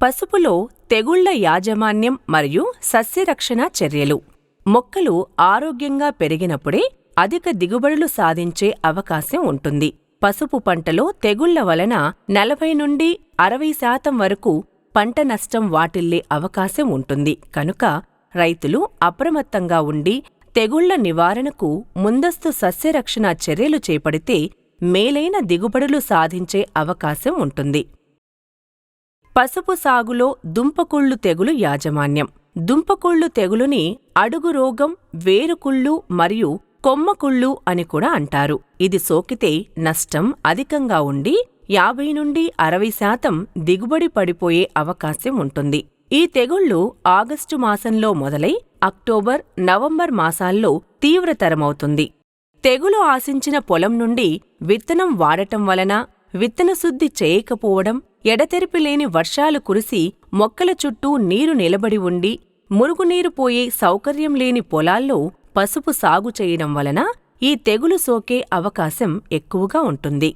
పసుపులో తెగుళ్ల యాజమాన్యం మరియు సస్యరక్షణ చర్యలు. మొక్కలు ఆరోగ్యంగా పెరిగినప్పుడే అధిక దిగుబడులు సాధించే అవకాశం ఉంటుంది. పసుపు పంటలో తెగుళ్ల వలన 40 నుండి 60% వరకు పంట నష్టం వాటిల్లే అవకాశం ఉంటుంది. కనుక రైతులు అప్రమత్తంగా ఉండి తెగుళ్ల నివారణకు ముందస్తు సస్యరక్షణ చర్యలు చేపడితే మేలైన దిగుబడులు సాధించే అవకాశం ఉంటుంది. పసుపు సాగులో దుంపకుళ్ళు తెగులు యాజమాన్యం. దుంపకుళ్ళు తెగులుని అడుగు రోగం, వేరుకుళ్ళు మరియు కొమ్మకుళ్ళు అని కూడా అంటారు. ఇది సోకితే నష్టం అధికంగా ఉండి 50 నుండి 60% దిగుబడి పడిపోయే అవకాశం ఉంటుంది. ఈ తెగుళ్లు ఆగస్టు మాసంలో మొదలై అక్టోబర్, నవంబర్ మాసాల్లో తీవ్రతరమవుతుంది. తెగులు ఆశించిన పొలం నుండి విత్తనం వాడటం వలన విత్తన శుద్ధి చేయకపోవడం, ఎడతెరిపిలేని వర్షాలు కురిసి మొక్కల చుట్టూ నీరు నిలబడి ఉండి మురుగునీరు పోయే సౌకర్యం లేని పొలాల్లో పసుపు సాగు చేయడం వలన ఈ తెగులు సోకే అవకాశం ఎక్కువగా ఉంటుంది.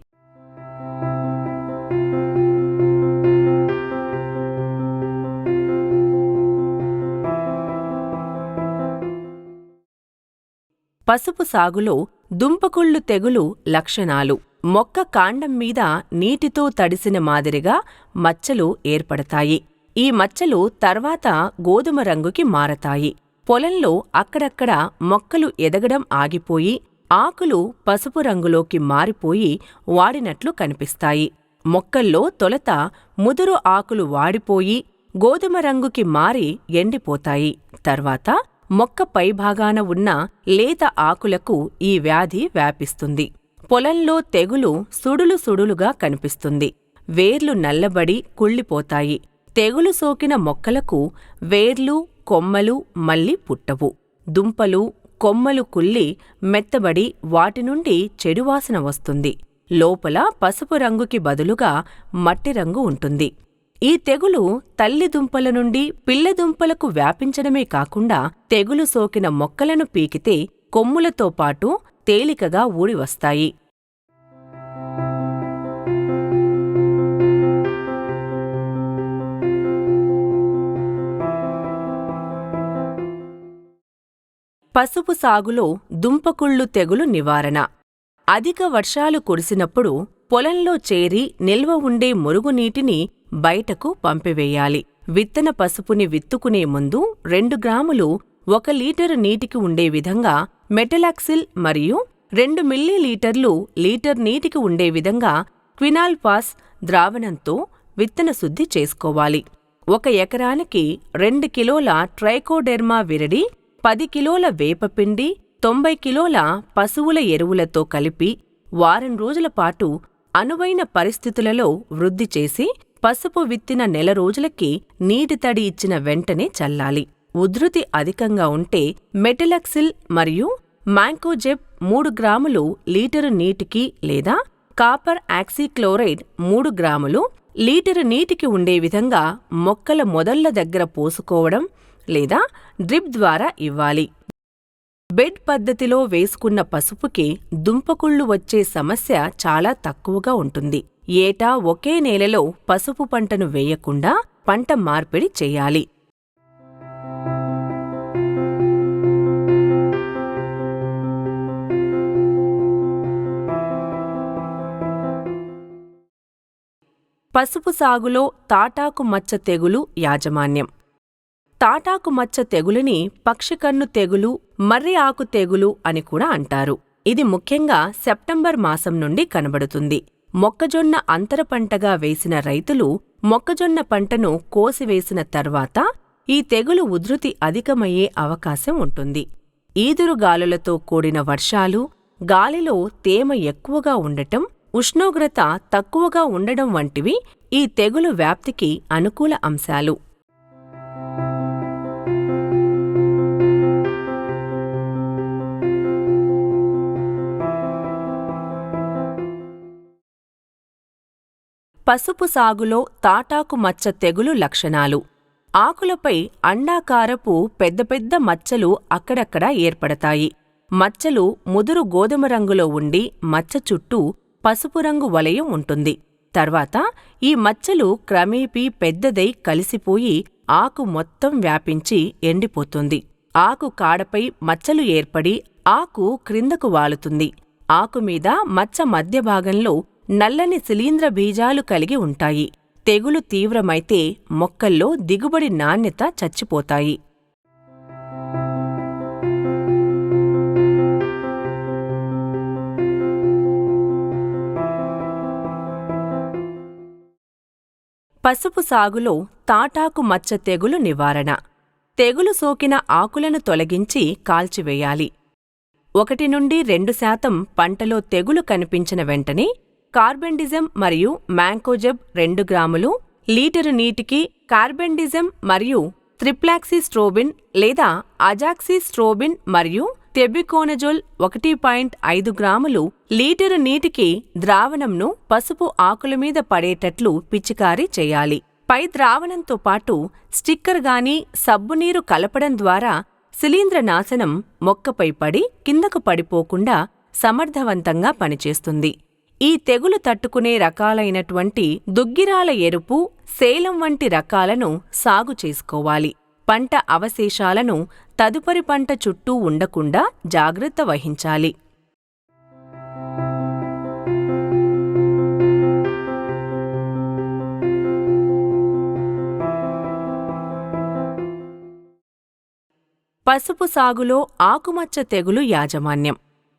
పసుపు సాగులో దుంపకుళ్ళు తెగులు లక్షణాలు. మొక్క కాండం మీద నీటితో తడిసిన మాదిరిగా మచ్చలు ఏర్పడతాయి. ఈ మచ్చలు తర్వాత గోధుమ రంగుకి మారతాయి. పొలంలో అక్కడక్కడ మొక్కలు ఎదగడం ఆగిపోయి ఆకులు పసుపు రంగులోకి మారిపోయి వాడినట్లు కనిపిస్తాయి. మొక్కల్లో తొలుత ముదురు ఆకులు వాడిపోయి గోధుమ రంగుకి మారి ఎండిపోతాయి. తర్వాత మొక్క పైభాగాన ఉన్న లేత ఆకులకు ఈ వ్యాధి వ్యాపిస్తుంది. పొలంలో తెగులు సుడులు సుడులుగా కనిపిస్తుంది. వేర్లు నల్లబడి కుళ్ళిపోతాయి. తెగులు సోకిన మొక్కలకు వేర్లు, కొమ్మలు మళ్ళీ పుట్టవు. దుంపలు, కొమ్మలు కుళ్ళి మెత్తబడి వాటి నుండి చెడువాసన వస్తుంది. లోపల పసుపు రంగుకి బదులుగా మట్టి రంగు ఉంటుంది. ఈ తెగులు తల్లి దుంపల నుండి పిల్ల దుంపలకు వ్యాపించడమే కాకుండా తెగులు సోకిన మొక్కలను పీకితే కొమ్ములతో పాటు తేలికగా ఊడివస్తాయి. పసుపు సాగులో దుంపకుళ్ళు తెగులు నివారణ. అధిక వర్షాలు కురిసినప్పుడు పొలంలో చేరి నిల్వ ఉండే మురుగునీటిని బయటకు పంపివేయాలి. విత్తన పసుపుని విత్తుకునే ముందు 2 గ్రాములు 1 లీటరు నీటికి ఉండే విధంగా మెటలాక్సిల్ మరియు 2 మిల్లీలీటర్లు లీటర్ నీటికి ఉండే విధంగా క్వినాల్పాస్ ద్రావణంతో విత్తన శుద్ధి చేసుకోవాలి. 1 ఎకరానికి 2 కిలోల ట్రైకోడెర్మా విరిడి, 10 కిలోల వేపపిండి, 90 కిలోల పశువుల ఎరువులతో కలిపి వారం రోజుల పాటు అనువైన పరిస్థితులలో వృద్ధి చేసి పసుపు విత్తిన నెల రోజులకి నీటి తడి ఇచ్చిన వెంటనే చల్లాలి. ఉధృతి అధికంగా ఉంటే మెటలాక్సిల్ మరియు మ్యాంకోజెబ్ 3 గ్రాములు లీటరు నీటికి లేదా కాపర్ ఆక్సీక్లోరైడ్ 3 గ్రాములు లీటరు నీటికి ఉండే విధంగా మొక్కల మొదళ్ల దగ్గర పోసుకోవడం లేదా డ్రిప్ ద్వారా ఇవ్వాలి. బెడ్ పద్ధతిలో వేసుకున్న పసుపుకి దుంపకుళ్ళు వచ్చే సమస్య చాలా తక్కువగా ఉంటుంది. ఏటా ఒకే నేలలో పసుపు పంటను వేయకుండా పంట మార్పిడి చేయాలి. పసుపు సాగులో తాటాకు మచ్చ తెగులు యాజమాన్యం. తాటాకు మచ్చ తెగులుని పక్షికన్ను తెగులు, మర్రి ఆకు తెగులు అని కూడా అంటారు. ఇది ముఖ్యంగా సెప్టెంబర్ మాసం నుండి కనబడుతుంది. మొక్కజొన్న అంతర పంటగా వేసిన రైతులు మొక్కజొన్న పంటను కోసివేసిన తర్వాత ఈ తెగులు ఉధృతి అధికమయ్యే అవకాశం ఉంటుంది. ఈదురుగాలులతో కూడిన వర్షాలు, గాలిలో తేమ ఎక్కువగా ఉండటం, ఉష్ణోగ్రత తక్కువగా ఉండడం వంటివి ఈ తెగులు వ్యాప్తికి అనుకూల అంశాలు. పసుపు సాగులో తాటాకు మచ్చ తెగులు లక్షణాలు. ఆకులపై అండాకారపు పెద్ద పెద్ద మచ్చలు అక్కడక్కడ ఏర్పడతాయి. మచ్చలు ముదురు గోధుమ రంగులో ఉండి మచ్చ చుట్టూ పసుపు రంగు వలయం ఉంటుంది. తర్వాత ఈ మచ్చలు క్రమేపీ పెద్దదై కలిసిపోయి ఆకు మొత్తం వ్యాపించి ఎండిపోతుంది. ఆకు కాడపై మచ్చలు ఏర్పడి ఆకు క్రిందకు వాలుతుంది. ఆకుమీద మచ్చ మధ్య భాగంలో నల్లని శిలీంద్ర బీజాలు కలిగి ఉంటాయి. తెగులు తీవ్రమైతే మొక్కల్లో దిగుబడి నాణ్యత చచ్చిపోతాయి. పసుపు సాగులో తాటాకు మచ్చ తెగులు నివారణ. తెగులు సోకిన ఆకులను తొలగించి కాల్చివేయాలి. 1 నుండి 2% పంటలో తెగులు కనిపించిన వెంటనే కార్బెండిజం మరియు మ్యాంకోజెబ్ 2 గ్రాములు లీటరు నీటికి కార్బెండిజం మరియు త్రిప్లాక్సిస్ట్రోబిన్ లేదా అజాక్సిస్ట్రోబిన్ మరియు టెబికోనజోల్ 1.5 గ్రాములు లీటరు నీటికి ద్రావణంను పసుపు ఆకులమీద పడేటట్లు పిచికారీ చేయాలి. పై ద్రావణంతో పాటు స్టిక్కర్ గాని సబ్బునీరు కలపడం ద్వారా శిలీంద్ర నాశనం మొక్కపై పడి కిందకు పడిపోకుండా సమర్థవంతంగా పనిచేస్తుంది. ఈ తెగులు తట్టుకునే రకాలైనటువంటి దుగ్గిరాల ఎరుపు, సేలం వంటి రకాలను సాగు చేసుకోవాలి. పంట అవశేషాలను తదుపరి పంట చుట్టూ ఉండకుండా జాగ్రత్త వహించాలి. పసుపు సాగులో ఆకుమచ్చ తెగులు యాజమాన్యం.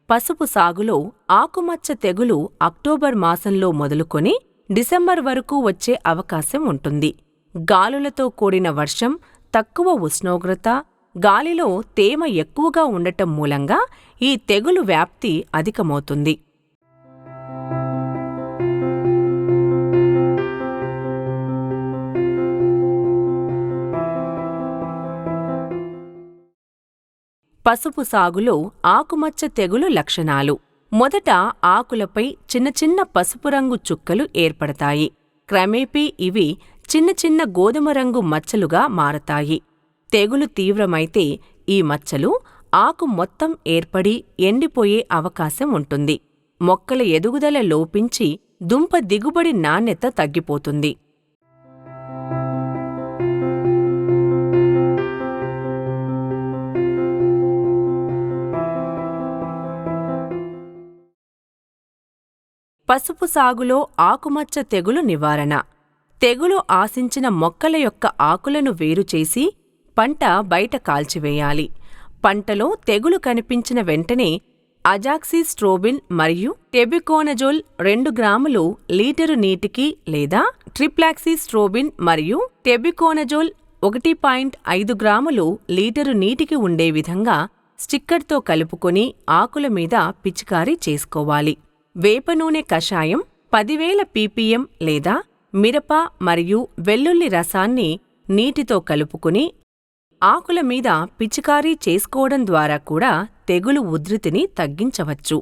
పసుపు సాగులో ఆకుమచ్చ తెగులు అక్టోబర్ మాసంలో మొదలుకొని డిసెంబర్ వరకు వచ్చే అవకాశం ఉంటుంది. గాలులతో కూడిన వర్షం, తక్కువ ఉష్ణోగ్రత, గాలిలో తేమ ఎక్కువగా ఉండటం మూలంగా ఈ తెగులు వ్యాప్తి అధికమవుతుంది. పసుపు సాగులో ఆకుమచ్చ తెగులు లక్షణాలు. మొదట ఆకులపై చిన్న చిన్న పసుపు రంగు చుక్కలు ఏర్పడతాయి. క్రమేపీ ఇవి చిన్న చిన్న గోధుమ రంగు మచ్చలుగా మారతాయి. తెగులు తీవ్రమైతే ఈ మచ్చలు ఆకు మొత్తం ఏర్పడి ఎండిపోయే అవకాశం ఉంటుంది. మొక్కల ఎదుగుదల లోపించి దుంప దిగుబడి నాణ్యత తగ్గిపోతుంది. పసుపు సాగులో ఆకుమచ్చ తెగులు నివారణ. తెగులు ఆశించిన మొక్కల యొక్క ఆకులను వేరుచేసి పంట బయట కాల్చివేయాలి. పంటలో తెగులు కనిపించిన వెంటనే అజాక్సిస్ట్రోబిన్ మరియు టెబికోనజోల్ 2 గ్రాములు లీటరు నీటికి లేదా ట్రిప్లాక్సిస్ట్రోబిన్ మరియు టెబికోనజోల్ 1.5 గ్రాములు లీటరు నీటికి ఉండే విధంగా స్టిక్కర్తో కలుపుకొని ఆకుల మీద పిచికారీ చేసుకోవాలి. వేప నూనె కషాయం 10,000 ppm లేదా మిరప మరియు వెల్లుల్లి రసాన్ని నీటితో కలుపుకుని ఆకుల మీద పిచికారీ చేసుకోవడం ద్వారా కూడా తెగులు ఉధృతిని తగ్గించవచ్చు.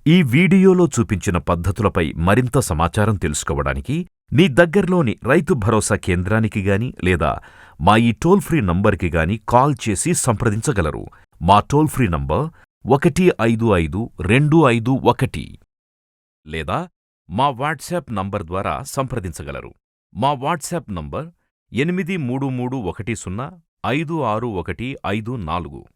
ఈ వీడియోలో చూపించిన పద్ధతులపై మరింత సమాచారం తెలుసుకోవడానికి మీ దగ్గర్లోని రైతు భరోసా కేంద్రానికి గాని లేదా మా ఈ టోల్ ఫ్రీ నంబర్కి గాని కాల్ చేసి సంప్రదించగలరు. మా టోల్ ఫ్రీ నంబర్ 155-251 లేదా మా వాట్సాప్ నంబర్ ద్వారా సంప్రదించగలరు. మా వాట్సాప్ నంబర్ 8331056154.